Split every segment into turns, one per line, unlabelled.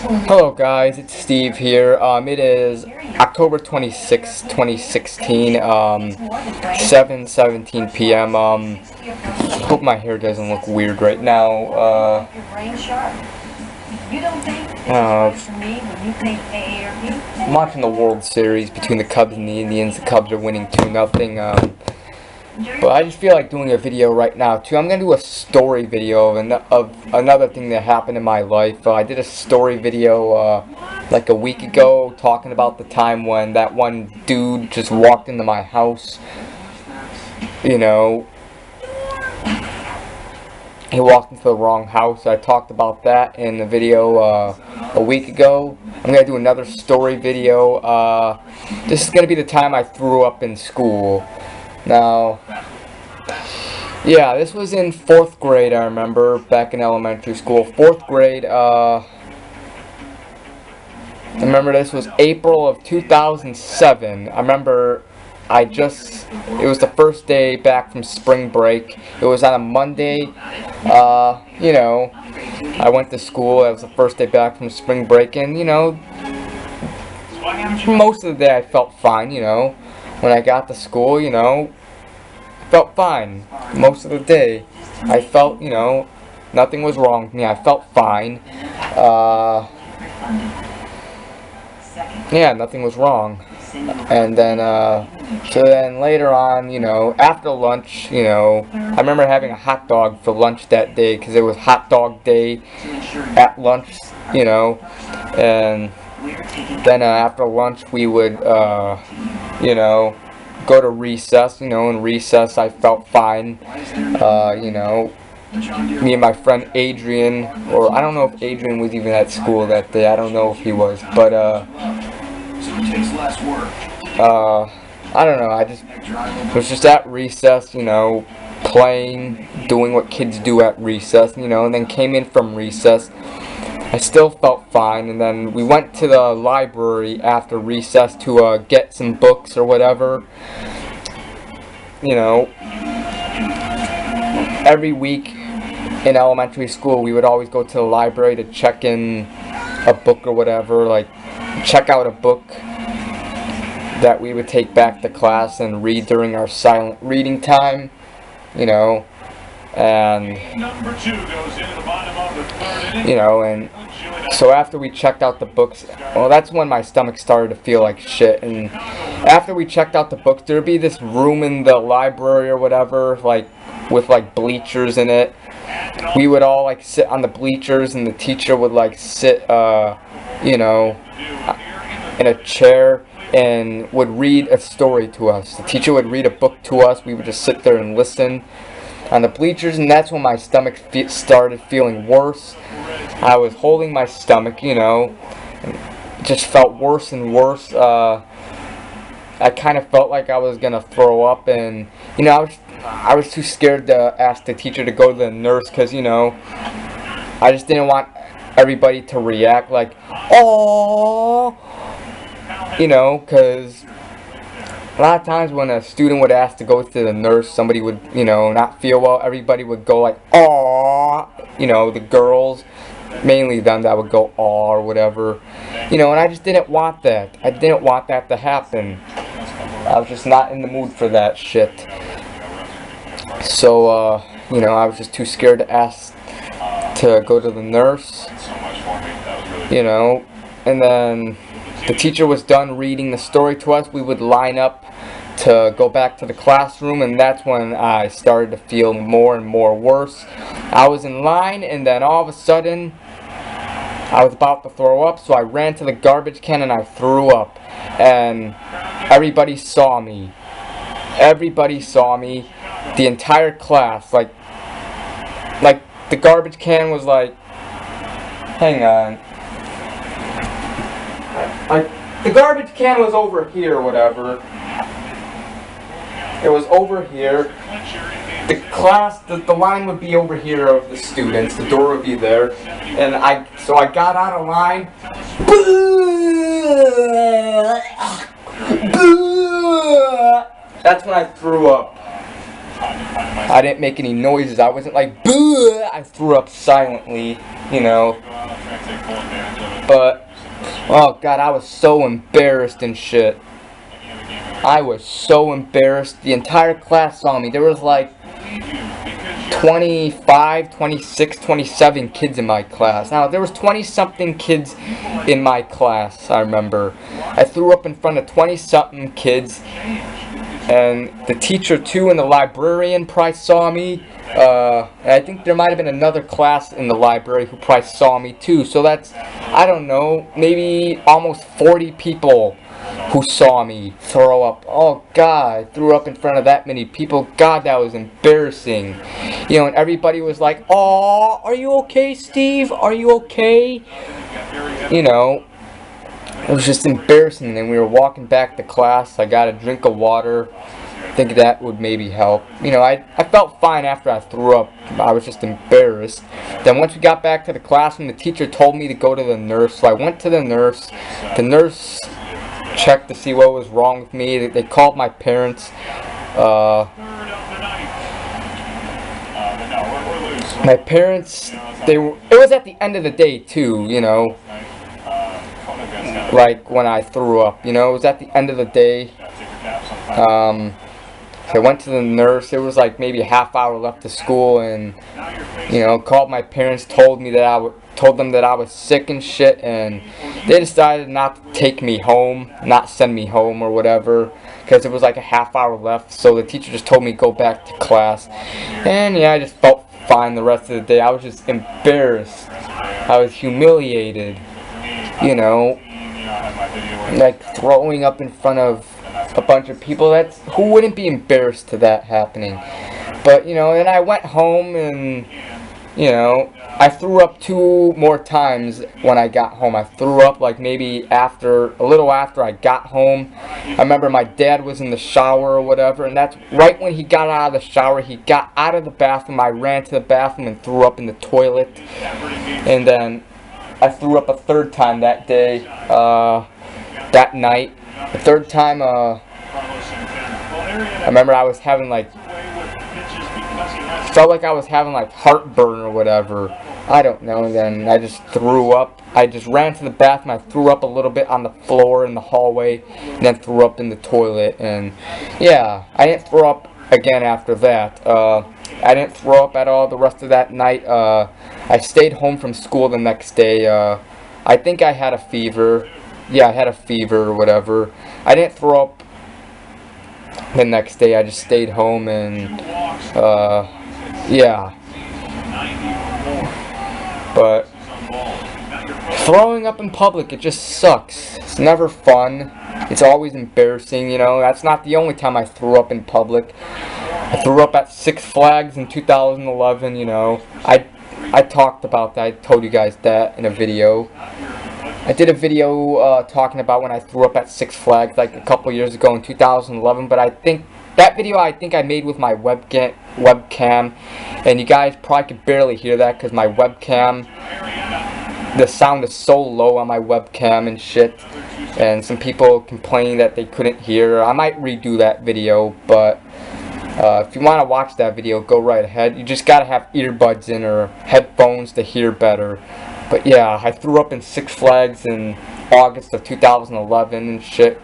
Hello guys, it's Steve here. It is October 26th, 2016, 7:17 p.m. Hope my hair doesn't look weird right now. I'm watching the World Series between the Cubs and the Indians. The Cubs are winning 2-0. But I just feel like doing a video right now too. I'm gonna do a story video of another thing that happened in my life. I did a story video like a week ago talking about the time when that one dude just walked into my house. You know, he walked into the wrong house. I talked about that in the video a week ago. I'm gonna do another story video. This is gonna be the time I threw up in school. Now, yeah, this was in 4th grade, I remember, back in elementary school. 4th grade, I remember this was April of 2007. I remember it was the first day back from spring break. It was on a Monday. You know, I went to school. It was the first day back from spring break, and, you know, most of the day I felt fine, you know. When I got to school, you know, felt fine. Most of the day, I felt, you know, nothing was wrong with me. I felt fine. Yeah, nothing was wrong. And then, so then later on, you know, after lunch, you know, I remember having a hot dog for lunch that day because it was hot dog day at lunch, you know, and then after lunch we would, you know, go to recess. You know, in recess I felt fine. You know, me and my friend Adrian, or I don't know if Adrian was even at school that day. I don't know if he was, but I don't know. It was just at recess. You know, playing, doing what kids do at recess. You know, and then came in from recess. I still felt fine, and then we went to the library after recess to get some books or whatever. You know, every week in elementary school we would always go to the library to check in a book or whatever, like check out a book that we would take back to class and read during our silent reading time, you know. And you know, and so after we checked out the books, well, that's when my stomach started to feel like shit. And after we checked out the books, there'd be this room in the library or whatever, like with like bleachers in it. We would all like sit on the bleachers, and the teacher would like sit, you know, in a chair and would read a story to us. The teacher would read a book to us. We would just sit there and listen on the bleachers, and that's when my stomach started feeling worse. I was holding my stomach, you know, and it just felt worse and worse. I kind of felt like I was gonna throw up, and you know, I was too scared to ask the teacher to go to the nurse, because, you know, I just didn't want everybody to react like, oh, you know, because a lot of times when a student would ask to go to the nurse, somebody would, you know, not feel well, everybody would go like, aww, you know, the girls, mainly them, that would go aww or whatever, you know, and I just didn't want that. I didn't want that to happen. I was just not in the mood for that shit. So, you know, I was just too scared to ask to go to the nurse, you know, and then the teacher was done reading the story to us. We would line up to go back to the classroom, and that's when I started to feel more and more worse. I was in line, and then all of a sudden I was about to throw up, so I ran to the garbage can and I threw up, and everybody saw me. Everybody saw me. The entire class, like the garbage can was like, hang on. The garbage can was over here or whatever. It was over here. The class, the line would be over here of the students. The door would be there. And so I got out of line. That's when I threw up. I didn't make any noises. I wasn't like, boo! I threw up silently, you know. But, oh god, I was so embarrassed and shit. I was so embarrassed. The entire class saw me. There was like 25, 26, 27 kids in my class. Now, there was 20-something kids in my class, I remember. I threw up in front of 20-something kids. And the teacher, too, and the librarian probably saw me. And I think there might have been another class in the library who probably saw me, too. So that's, I don't know, maybe almost 40 people who saw me throw up. Oh god, I threw up in front of that many people. God, that was embarrassing. You know, and everybody was like, "Aw, are you okay, Steve? Are you okay?" You know, it was just embarrassing. And then we were walking back to class. I got a drink of water. I think that would maybe help. You know, I felt fine after I threw up. I was just embarrassed. Then once we got back to the classroom, the teacher told me to go to the nurse. So I went to the nurse. The nurse checked to see what was wrong with me. They called my parents. My parents, it was at the end of the day too, you know, like when I threw up, you know, it was at the end of the day. So I went to the nurse. It was like maybe a half hour left to school, and you know, called my parents, told them that I was sick and shit, and they decided not to take me home, not send me home or whatever, because it was like a half hour left. So the teacher just told me to go back to class, and yeah, I just felt fine the rest of the day. I was just embarrassed. I was humiliated, you know, like throwing up in front of a bunch of people. Who wouldn't be embarrassed to that happening? But you know, and I went home, and you know, I threw up 2 more times when I got home. I threw up like maybe a little after I got home. I remember my dad was in the shower or whatever, and that's right when he got out of the shower. He got out of the bathroom. I ran to the bathroom and threw up in the toilet. And then I threw up a 3rd time that day, that night. The 3rd time, I remember I was having like, felt like I was having like heartburn or whatever. I don't know. And then I just threw up. I just ran to the bathroom. I threw up a little bit on the floor in the hallway, and then threw up in the toilet. And yeah, I didn't throw up again after that. I didn't throw up at all the rest of that night. I stayed home from school the next day. I think I had a fever. Yeah, I had a fever or whatever. I didn't throw up the next day. I just stayed home, and yeah. But throwing up in public, it just sucks. It's never fun. It's always embarrassing, you know. That's not the only time I threw up in public. I threw up at Six Flags in 2011, you know. I talked about that. I told you guys that in a video. I did a video talking about when I threw up at Six Flags like a couple years ago in 2011, but I think that video I made with my webcam, and you guys probably could barely hear that because my webcam, the sound is so low on my webcam and shit, and some people complaining that they couldn't hear. I might redo that video, but if you want to watch that video, go right ahead. You just gotta have earbuds in or headphones to hear better. But yeah, I threw up in Six Flags in August of 2011 and shit,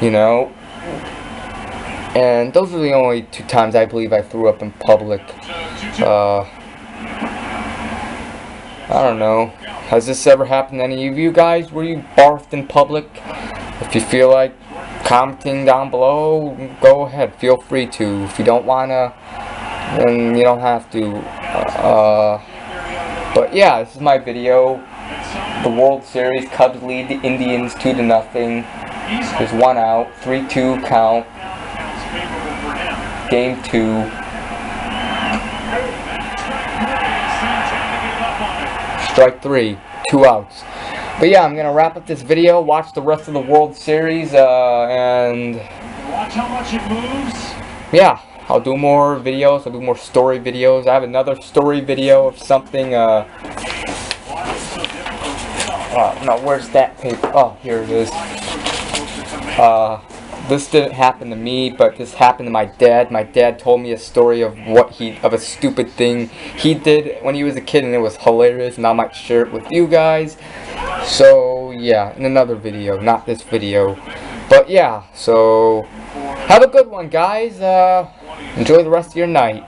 you know. And those are the only 2 times I believe I threw up in public. I don't know. Has this ever happened to any of you guys? Were you barfed in public? If you feel like commenting down below, go ahead. Feel free to. If you don't wanna, then you don't have to. But yeah, this is my video. The World Series, Cubs lead the Indians 2-0. There's 1 out, 3-2 count. Game 2. Strike 3, 2 outs. But yeah, I'm gonna wrap up this video, watch the rest of the World Series, and watch how much it moves. Yeah. I'll do more videos. I'll do more story videos. I have another story video of something. No, where's that paper? Oh, here it is. This didn't happen to me, but this happened to my dad. My dad told me a story of of a stupid thing he did when he was a kid, and it was hilarious. And I might share it with you guys. So yeah, in another video, not this video. But yeah, so have a good one, guys. Enjoy the rest of your night.